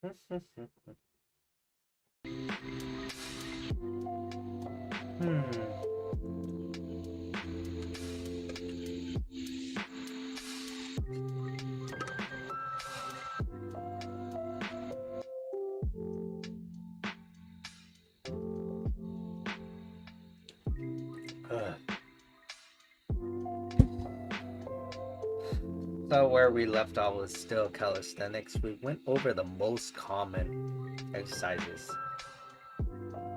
So where we left off was still calisthenics. We went over the most common exercises.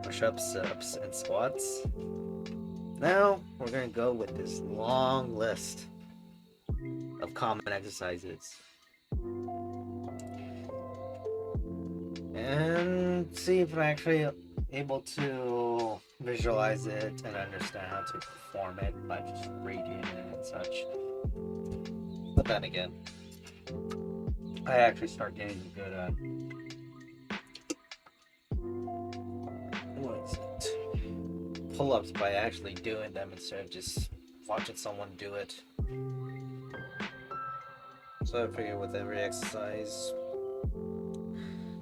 Push-ups, sit-ups, and squats. Now we're gonna go with this long list of common exercises and see if I'm actually able to visualize it and understand how to perform it by just reading it and such. But then again, I actually start getting good at pull-ups by actually doing them instead of just watching someone do it. So I figure with every exercise,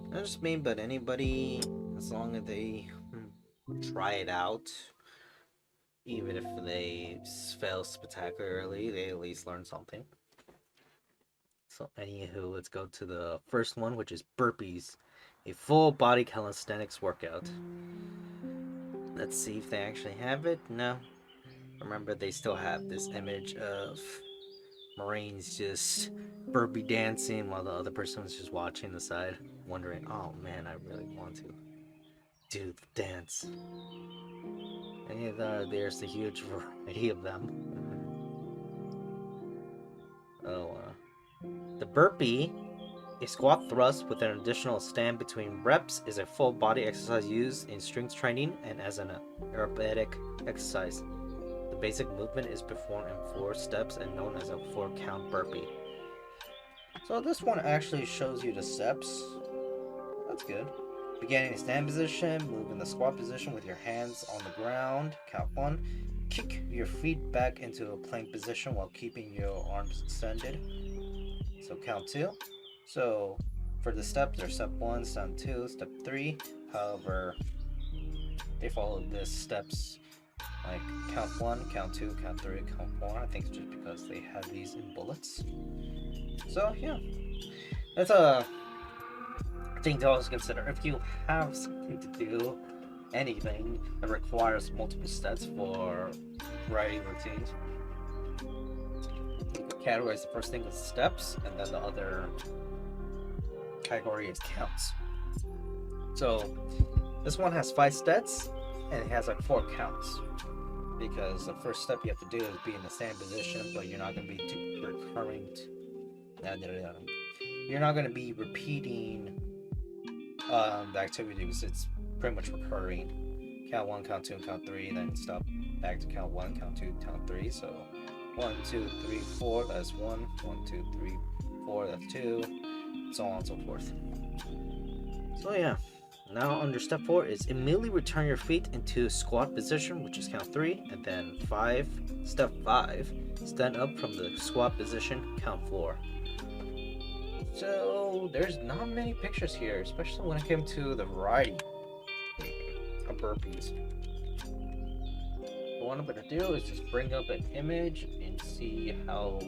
not just me, but anybody, as long as they try it out, even if they fail spectacularly, they at least learn something. So anywho, let's go to the first one, which is burpees, a full body calisthenics workout. Let's see if they actually have it. No. Remember, they still have this image of Marines just burpee dancing while the other person was just watching the side, wondering, oh man, I really want to do the dance. And there's a huge variety of them. The burpee, a squat thrust with an additional stand between reps, is a full body exercise used in strength training and as an aerobic exercise. The basic movement is performed in 4 steps and known as a 4-count burpee. So this one actually shows you the steps. That's good. Beginning in stand position, move in the squat position with your hands on the ground. Count 1. Kick your feet back into a plank position while keeping your arms extended. So count 2. So for the steps, there's step 1, step 2, step 3. However, they follow this steps like count 1, count 2, count 3, count 4. I think it's just because they have these in bullets. So yeah, that's a thing to always consider. If you have something to do, anything that requires multiple steps for variety routines, you can categorize the first thing as steps, and then the other category is counts. So this one has 5 steps, and it has like 4 counts. Because the first step you have to do is be in the stand position, but you're not going to be recurring. You're not going to be repeating the activity because it's pretty much recurring. Count 1, count 2, and count 3, then stop back to count 1, count 2, count 3. So 1, 2, 3, 4, that's 1. 1, 2, 3, 4, that's 2. So on and so forth. So yeah. Now under step 4 is immediately return your feet into squat position, which is count 3, and then 5. Step 5, stand up from the squat position, count 4. So there's not many pictures here, especially when it came to the variety of burpees. What I'm gonna do is just bring up an image and see how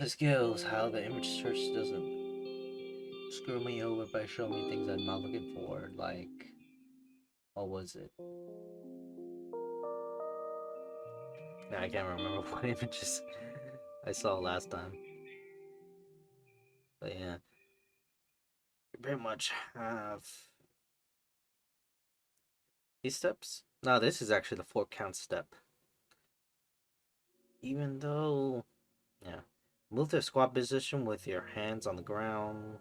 this goes, how the image search doesn't screw me over by showing me things I'm not looking for, like, what was it? Now I can't remember what images I saw last time. But yeah, you pretty much have these steps. No, this is actually the 4-count step. Even though, yeah, move to squat position with your hands on the ground.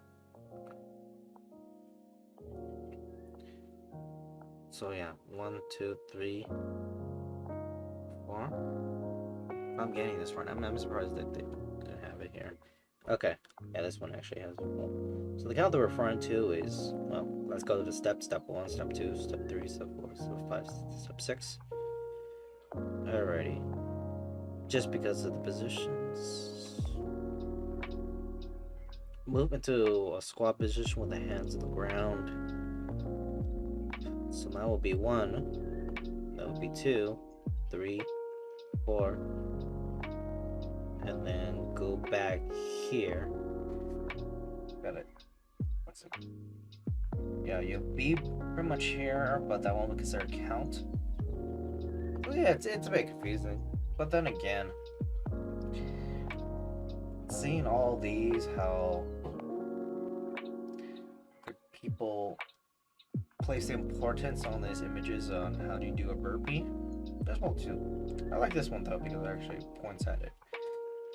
So yeah, 1, 2, 3, 4. I'm getting this right. I'm surprised that they didn't have it here. Okay, yeah, this one actually has it. So the count they're referring to is, well, let's go to the steps. Step 1, step 2, step 3, step 4, step 5, step 6. Alrighty. Just because of the positions. Move into a squat position with the hands on the ground. So that will be 1. That will be 2, 3, 4. And then go back here. Got it. What's it? Yeah, you'll be pretty much here, but that won't be considered count. So yeah, it's a bit confusing. But then again, seeing all these, how people place the importance on these images on how do you do a burpee. There's one too. I like this one though because it actually points at it.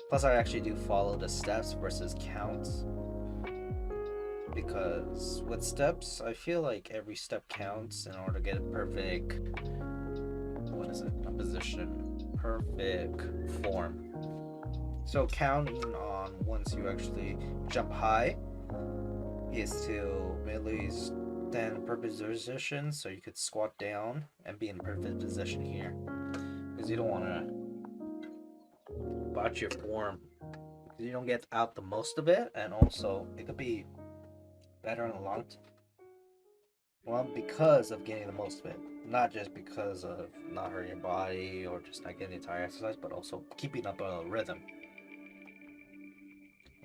Plus I actually do follow the steps versus counts. Because with steps, I feel like every step counts in order to get a perfect, what is it, a position, perfect form. So counting on once you actually jump high is to at least stand in perfect position so you could squat down and be in perfect position here. Because you don't want to botch your form. Because you don't get out the most of it, and also it could be better in the long term. Well, because of getting the most of it. Not just because of not hurting your body or just not getting the entire exercise, but also keeping up a rhythm.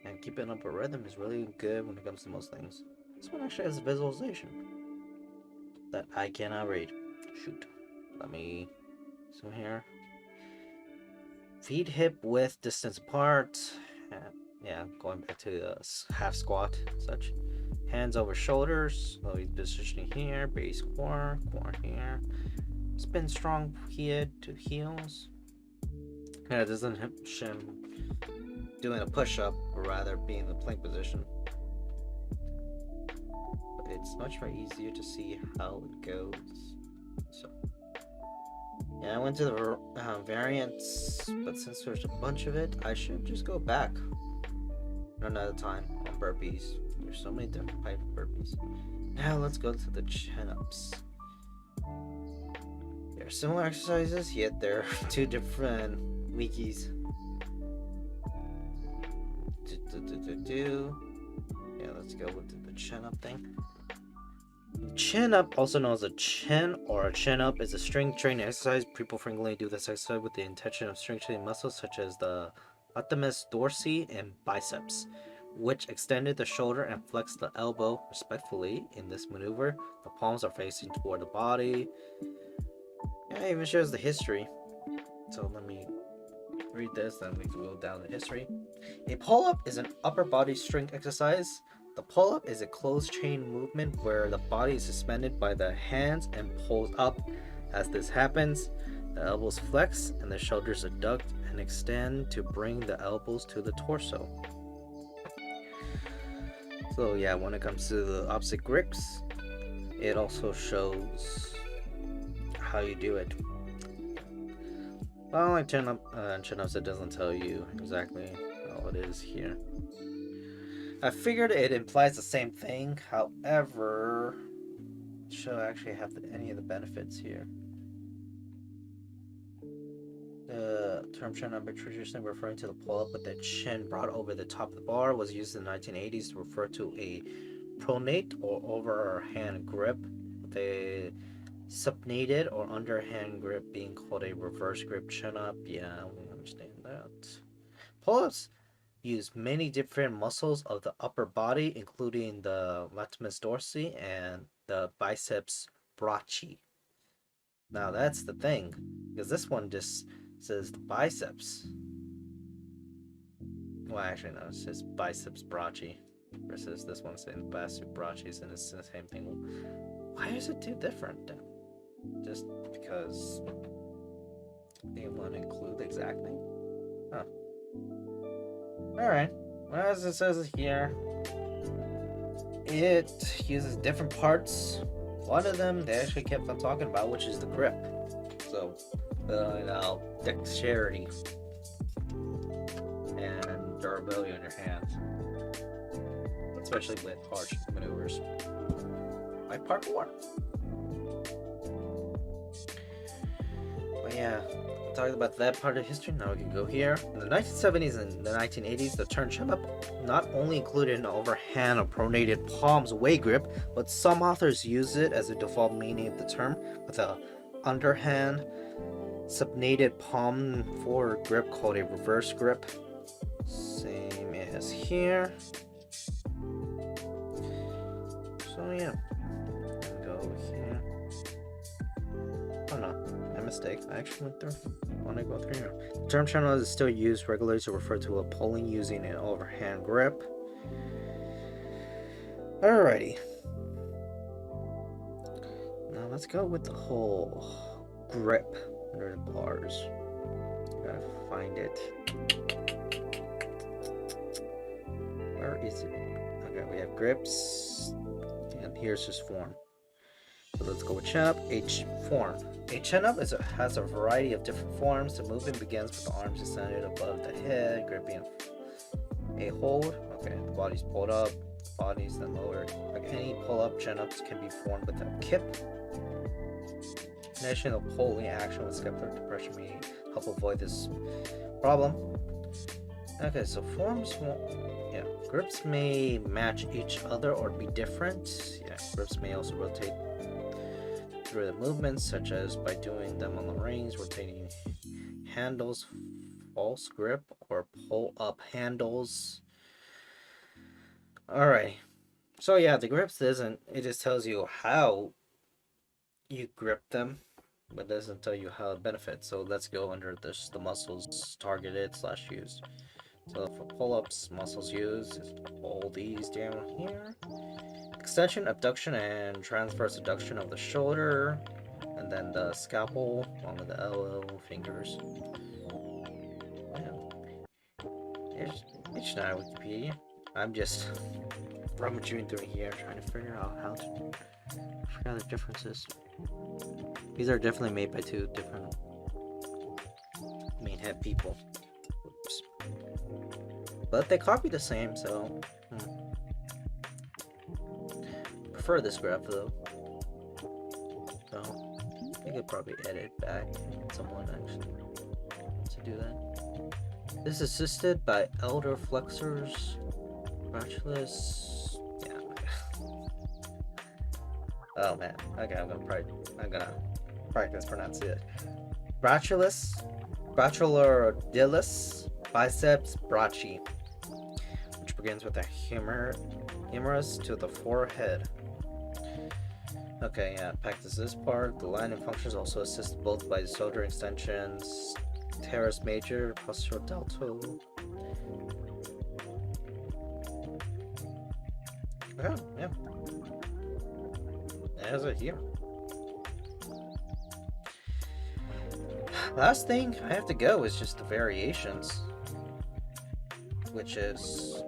And keeping up a rhythm is really good when it comes to most things. This one actually has a visualization that I cannot read. Shoot. Let me zoom here. Feet hip width distance apart. Yeah, going back to the half squat and such. Hands over shoulders. So he's positioning here. Base core here. Spin strong head to heels. Yeah, it doesn't him doing a push-up, or rather being in the plank position. But it's much more easier to see how it goes. So yeah, I went to the variants, but since there's a bunch of it, I should just go back another time on burpees. There's so many different types of burpees. Now let's go to the chin-ups. They're similar exercises, yet they're two different wikis. Yeah, let's go with the chin-up thing. Chin-up, also known as a chin or a chin-up, is a strength training exercise. People frequently do this exercise with the intention of strengthening muscles such as the latissimus dorsi and biceps, which extended the shoulder and flexed the elbow respectfully. In this maneuver, the palms are facing toward the body. Yeah, it even shows the history. So let me read this, then we can go down the history. A pull-up is an upper body strength exercise. The pull-up is a closed chain movement where the body is suspended by the hands and pulls up. As this happens, the elbows flex and the shoulders adduct and extend to bring the elbows to the torso. So yeah, when it comes to the opposite grips, it also shows how you do it. Well, like chin-ups, it doesn't tell you exactly how it is here. I figured it implies the same thing, however, it should actually have any of the benefits here. The term chin-up, traditionally referring to the pull-up with the chin brought over the top of the bar, was used in the 1980s to refer to a pronate or overhand grip, with a supinated or underhand grip being called a reverse grip chin-up. Yeah, we understand that. Pull-ups use many different muscles of the upper body, including the latissimus dorsi and the biceps brachii. Now that's the thing, because this one just says the biceps. Well, actually no, it says biceps brachii versus this one saying biceps brachii, and it's the same thing. Why is it too different? Just because they want to include the exact thing? Huh. Alright, well, as it says here, it uses different parts. One of them they actually kept on talking about, which is the grip. So, dexterity and durability on your hands, especially with harsh maneuvers like parkour. But yeah, talked about that part of history. Now we can go here. In the 1970s and the 1980s, the term chin-up not only included an overhand or pronated palms away grip, but some authors use it as a default meaning of the term, with a underhand supinated palm forward grip called a reverse grip. Same as here. So yeah, go here. Oh no, my mistake. I actually went through. I want to go through here. The term channel is still used regularly to refer to a pulling using an overhand grip. Alrighty. Now let's go with the whole grip under the bars. Gotta find it. Where is it? Okay, we have grips, and here's just form. So let's go with chin-up. Form. A chin-up has a variety of different forms. The movement begins with the arms extended above the head, gripping a hold. Okay, the body's pulled up, body's then lowered. Like any pull-up, chin-ups can be formed with a kip. In addition, the pulling action with scapular depression may help avoid this problem. Okay, so forms grips may match each other or be different. Yeah, grips may also rotate through the movements, such as by doing them on the rings, rotating handles, false grip, or pull up handles. Alright, so yeah, the grips it just tells you how you grip them, but doesn't tell you how it benefits. So let's go under the muscles targeted / used. So for pull-ups, muscles used is all these down here. Extension, abduction, and transverse adduction of the shoulder, and then the scalpel along with the elbow, fingers. It's not Wikipedia. I'm just rummaging through here trying to figure out how to figure out the differences. These are definitely made by two different main head people. Oops. But they copy the same, so prefer this graph though. So I could probably edit back someone actually to do that. This is assisted by elder flexors, brachialis. Yeah. Oh man. Okay, I'm gonna practice pronouncing it. Brachialis, brachiolardilis, biceps brachii, which begins with a humerus to the forehead. Okay, yeah, practice this part. The line and functions also assist both by the shoulder extensions, teres major, posterior deltoid. Oh, yeah. There's it here. Last thing I have to go is just the variations, which is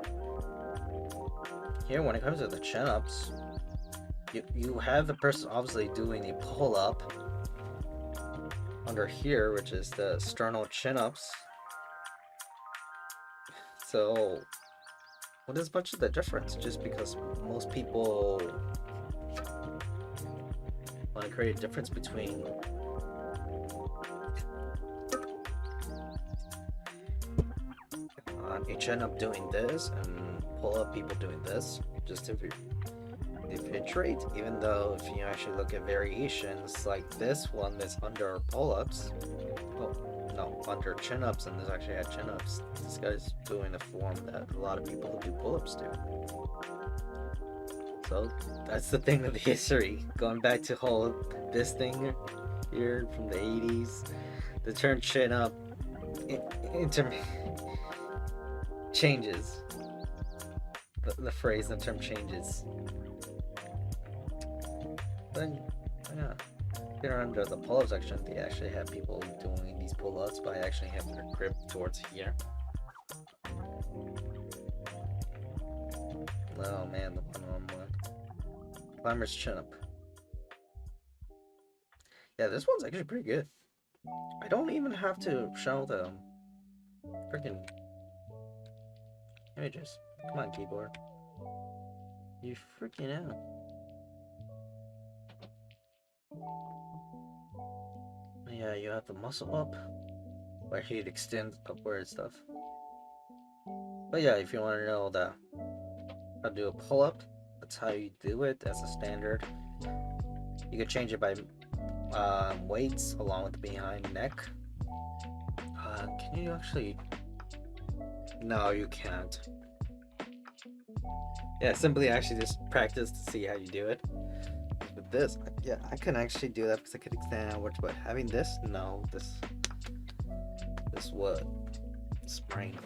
here when it comes to the chin-ups. You have the person obviously doing a pull-up under here, which is the sternal chin-ups. So what is much of the difference? Just because most people want to create a difference between a chin-up doing this and pull-up people doing this, just to differentiate, even though if you actually look at variations like this one that's under pull-ups, under chin-ups, and this actually had chin-ups. This guy's doing a form that a lot of people who do pull-ups do. So that's the thing with the history. Going back to this thing here from the 80s, the term chin-up changes. The phrase, the term changes. Then, yeah, here under the pull-up section, they actually have people doing these pull-ups by actually having their grip towards here. Oh man, the one-on-one. Climber's chin-up. Yeah, this one's actually pretty good. I don't even have to show the freaking images. Come on, keyboard. You freaking out. Yeah, you have the muscle up. where he'd extend upward and stuff. But yeah, if you want to know how to do a pull-up, that's how you do it as a standard. You can change it by weights along with the behind neck. Can you actually? No, you can't. Yeah, simply actually just practice to see how you do it. With this, yeah, I can actually do that because I could extend outwards, but having this, no, this would sprain,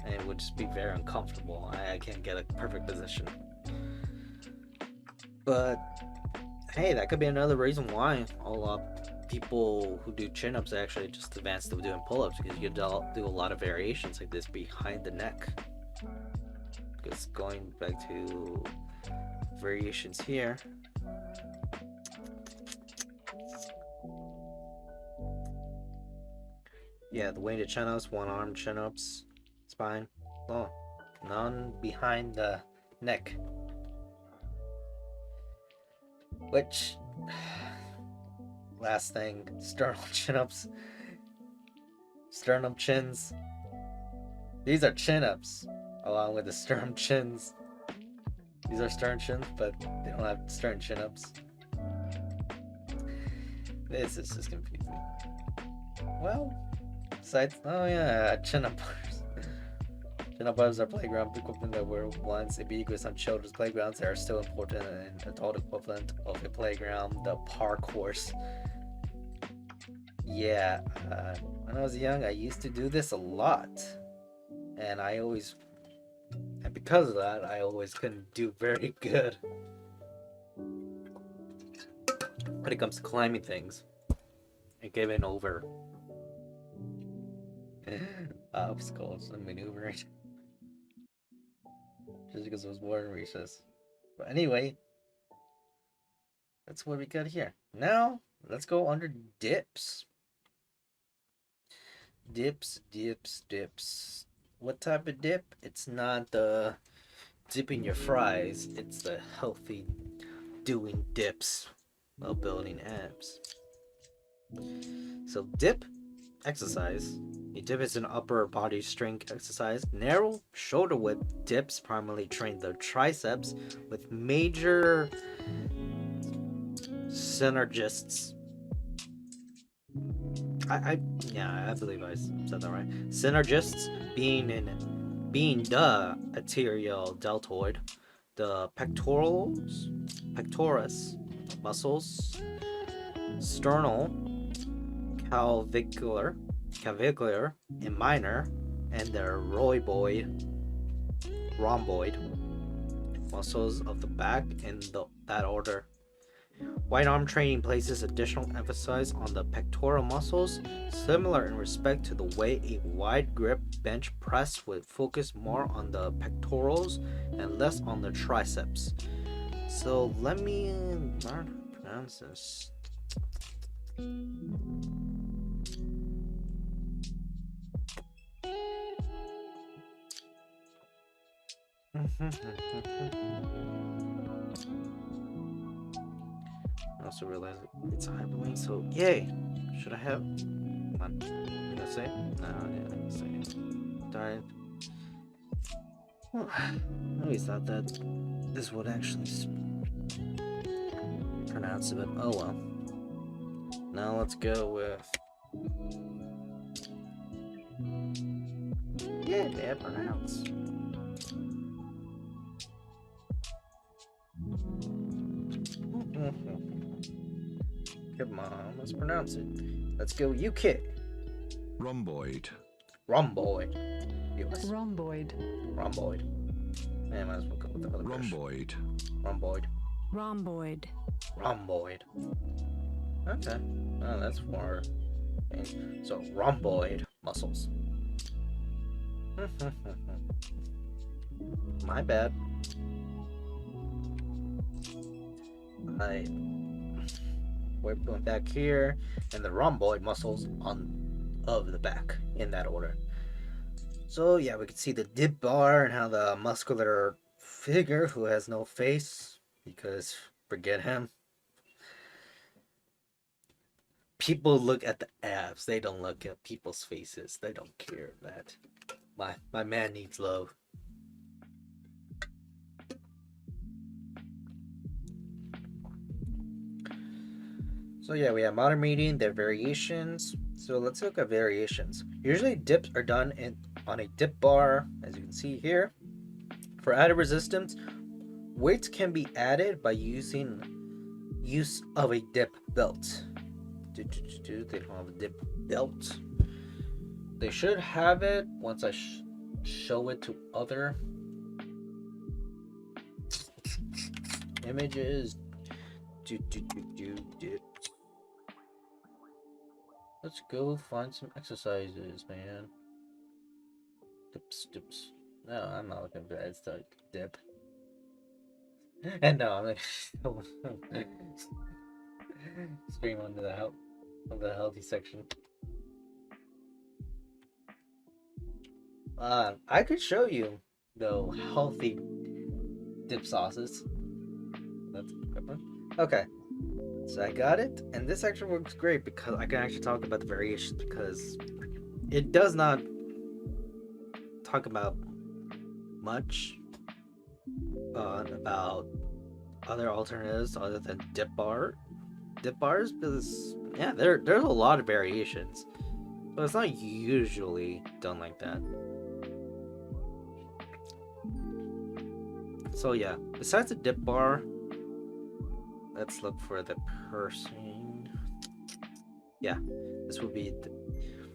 and it would just be very uncomfortable. I can't get a perfect position. But hey, that could be another reason why a lot of people who do chin-ups actually just advance to doing pull-ups, because you do a lot of variations like this behind the neck. Because going back to variations here, yeah, the weighted chin-ups, one-arm chin-ups, spine, oh, none behind the neck. Which, last thing, sternum chin-ups, sternum chins. These are chin-ups, along with the sternum chins. These are sternum chins, but they don't have sternum chin-ups. This is just confusing. Well, besides, oh yeah, chin-up bars. Chin-up bars are playground equipment that were once ubiquitous on children's playgrounds. They are still important and adult equivalent of a playground, the park course. Yeah, when I was young, I used to do this a lot. And because of that, I always couldn't do very good when it comes to climbing things. I gave in over obstacles and maneuvering just because I was bored and recess. But anyway, that's what we got here. Now, let's go under dips. Dips. What type of dip? It's not the dipping your fries. It's the healthy doing dips while building abs. So dip exercise. A dip is an upper body strength exercise. Narrow shoulder width dips primarily train the triceps with major synergists. I believe I said that right. Synergists being the arterial deltoid, the pectoris muscles, sternal, clavicular, and minor, and the rhomboid muscles of the back in that order. Wide arm training places additional emphasis on the pectoral muscles, similar in respect to the way a wide grip bench press would focus more on the pectorals and less on the triceps. So let me learn how to pronounce this. I also realized it's a hyperlink, so yay! Should I have? Come on. You gonna say? No, yeah, I'm gonna say it. Darn it. Well, I always thought that this would actually pronounce it, but oh well. Now let's go with. Yeah, they have pronounce. Come on, let's pronounce it. Let's go UK. Rhomboid. Rhomboid. US. Rhomboid. Rhomboid. Man, might as well go with the other Rhomboid. Rhomboid. Rhomboid. Rhomboid. Okay. Oh, that's more. So, rhomboid muscles. My bad. We're going back here, and the rhomboid muscles of the back in that order. So yeah, we can see the dip bar and how the muscular figure who has no face, because forget him. People look at the abs. They don't look at people's faces. They don't care that my man needs love. So yeah, we have modern median, their variations. So let's look at variations. Usually dips are done on a dip bar, as you can see here. For added resistance, weights can be added by using use of a dip belt. They don't have a dip belt. They should have it once I show it to other images. Dips. Let's go find some exercises, man. Dips. No, I'm not looking for that. It's like dip. And no, I'm like stream onto the healthy section. I could show you though healthy dip sauces. That's a good one. Okay, so I got it, and this actually works great because I can actually talk about the variations because it does not talk about much about other alternatives other than dip bars because yeah, there's a lot of variations, but it's not usually done like that. So yeah, besides the dip bar, let's look for the person. Yeah, this would be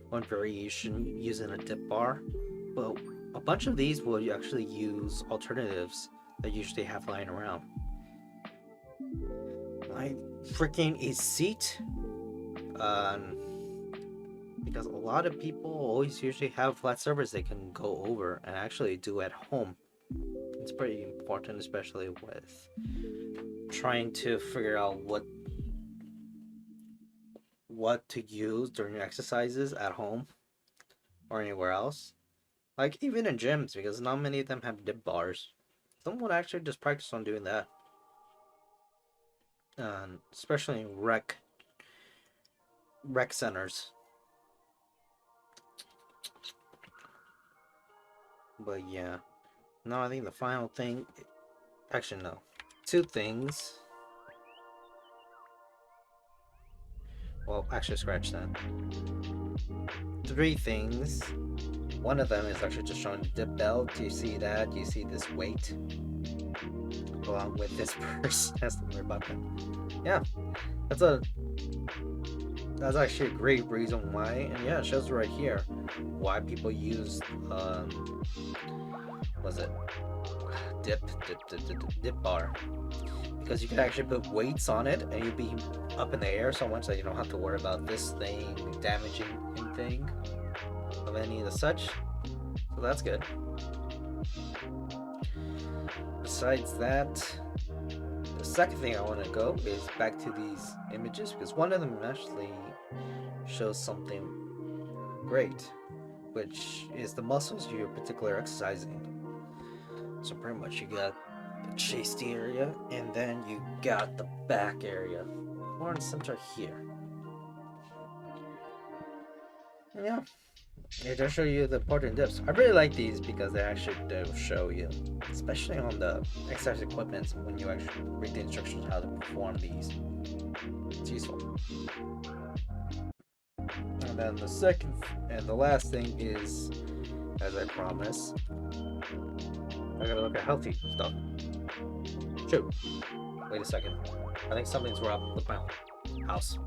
one variation using a dip bar, but a bunch of these will actually use alternatives that usually have lying around. Like freaking a seat, because a lot of people always usually have flat surface they can go over and actually do at home. It's pretty important, especially with trying to figure out what to use during your exercises at home or anywhere else. Like even in gyms, because not many of them have dip bars. Some would actually just practice on doing that. Especially in rec centers. But yeah. No, I think the final thing, actually no. Two things. Well, actually scratch that. Three things. One of them is actually just showing the dip belt. Do you see that? Do you see this weight? Along with this purse. That's the weird button. Yeah. That's actually a great reason why. And yeah, it shows right here why people use was it dip bar, because you can actually put weights on it and you'll be up in the air so much that you don't have to worry about this thing damaging anything of any of the such. So that's good. Besides that, the second thing I want to go is back to these images because one of them actually shows something great, which is the muscles you're particularly exercising. So pretty much you got the chest area, and then you got the back area, more in the center here. And yeah, it does show you the important dips. I really like these because they actually do show you, especially on the exercise equipment when you actually read the instructions how to perform these. It's useful. And then the second and the last thing is, as I promised, I gotta look at healthy stuff. Shoot. Wait a second. I think something's wrong with my house.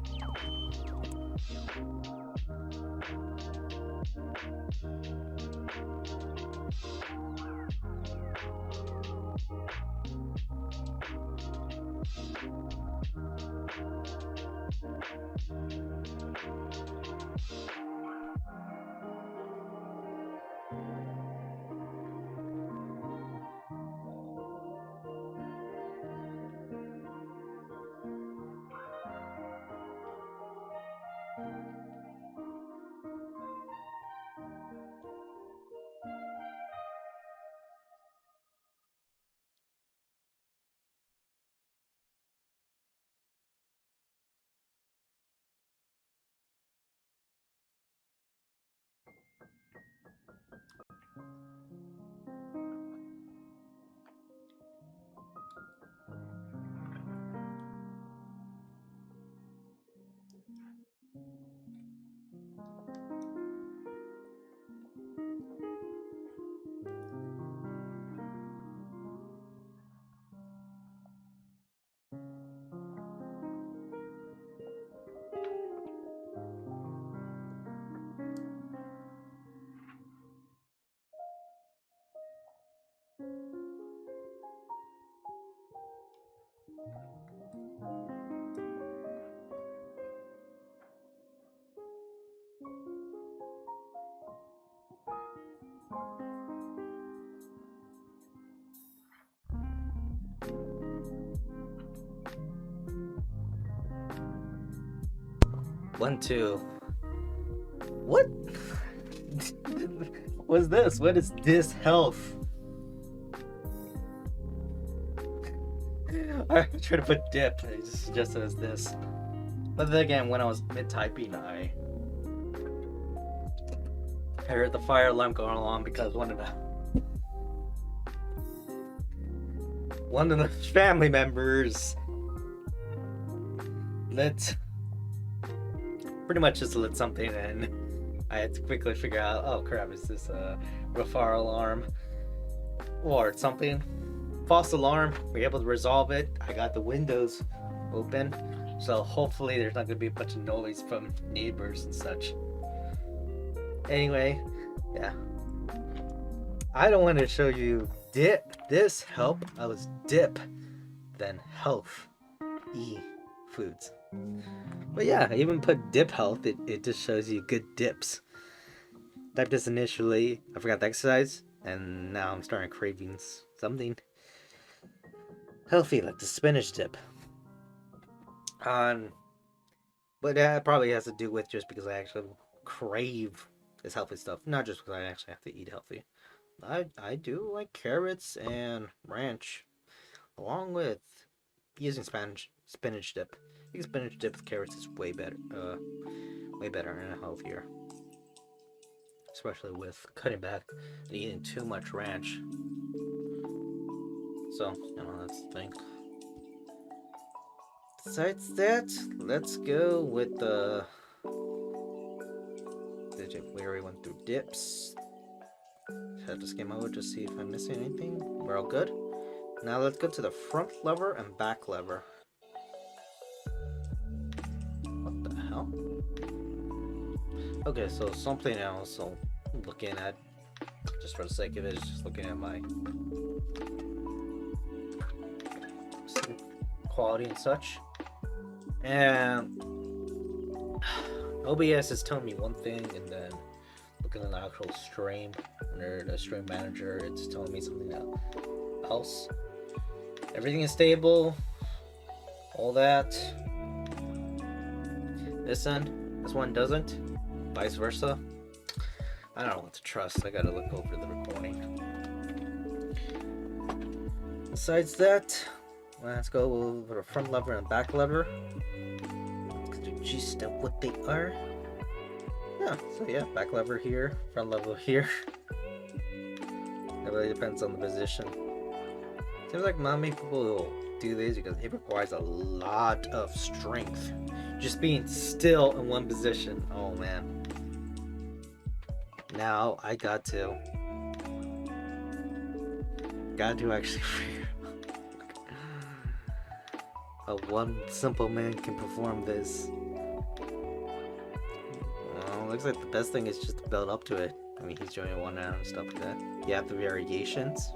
One, two. What? What's this? What is this health? I tried to put dip. It just suggested as this. But then again, when I was mid-typing, I heard the fire alarm going along because one of the family members pretty much just lit something, and I had to quickly figure out, oh crap, is this a fire alarm or something? False alarm. We were able to resolve it. I got the windows open, so hopefully there's not going to be a bunch of noise from neighbors and such. Anyway, yeah. I don't want to show you this help. I was dip, then health, foods. But yeah, I even put dip health. It just shows you good dips. Typed this initially. I forgot the exercise, and now I'm starting craving something healthy like the spinach dip. But that probably has to do with just because I actually crave this healthy stuff, not just because I actually have to eat healthy. I do like carrots and ranch, along with using spinach dip. I think spinach dip with carrots is way better and healthier, especially with cutting back and eating too much ranch. So, that's the thing. Besides that, let's go with the digit. We already went through dips. Head to game over to see if I'm missing anything. We're all good. Now let's go to the front lever and back lever. What the hell? Okay, so something else. So looking at, just for the sake of it, is just looking at my quality and such. And OBS is telling me one thing, and then looking at the actual stream under the stream manager, it's telling me something else. Everything is stable, all that. This one doesn't, vice versa. I don't know what to trust. I gotta look over the recording. Besides that, let's go over the front lever and back lever. Let's do gist of what they are. Yeah, so yeah, back lever here, front lever here. It really depends on the position. Seems like not many people will do this because it requires a lot of strength. Just being still in one position. Oh man. Now I got to actually figure out one simple man can perform this. Well, looks like the best thing is just to build up to it. I mean, he's doing one arm and stuff like that. You have the variations.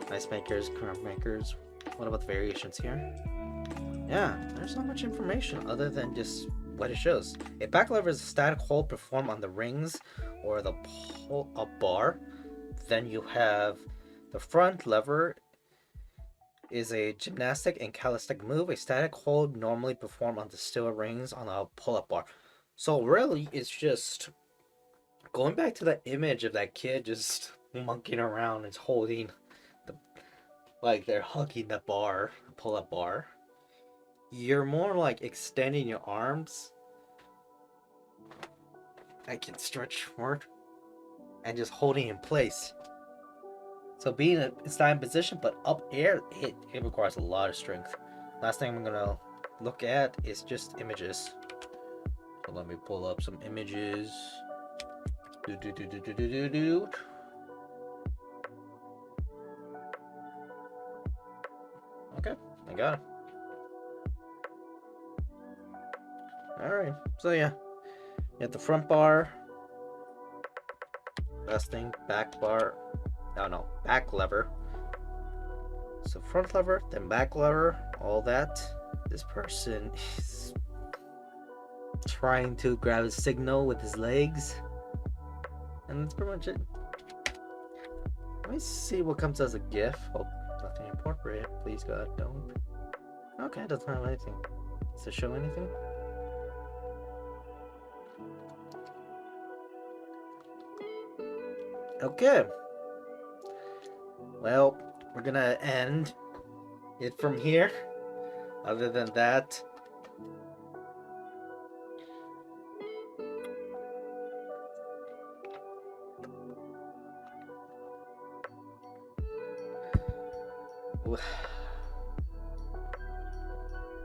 Ice makers, current makers. What about the variations here? Yeah, there's not much information other than just what it shows. A back lever is a static hold performed on the rings or the pull-up bar. Then you have the front lever is a gymnastic and calisthenic move. A static hold normally performed on the steel rings on a pull-up bar. So really, it's just going back to that image of that kid just monkeying around and holding like they're hugging the bar, pull-up bar. You're more like extending your arms. I can stretch forward and just holding in place. So it's not in position, but up air, it requires a lot of strength. Last thing I'm gonna look at is just images. So let me pull up some images. Okay, I got it. Alright, so yeah. You have the front bar. Last thing, back bar. No, back lever. So front lever, then back lever, all that. This person is trying to grab a signal with his legs. And that's pretty much it. Let me see what comes as a GIF. Oh, Nothing appropriate. Please, God, don't. Okay, it doesn't have anything. Does it show anything? Okay. Well, we're gonna end it from here. Other than that,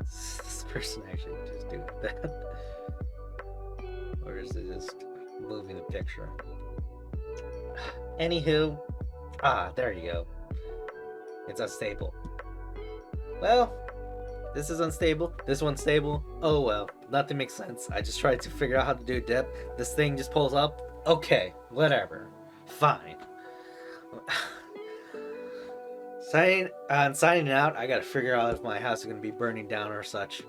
is this person actually just doing that? Or is it just moving the picture? Anywho, there you go. It's unstable. Well, this is unstable. This one's stable. Oh well, nothing makes sense. I just tried to figure out how to do a dip. This thing just pulls up. Okay, whatever. Fine. Signing out. I gotta figure out if my house is gonna be burning down or such.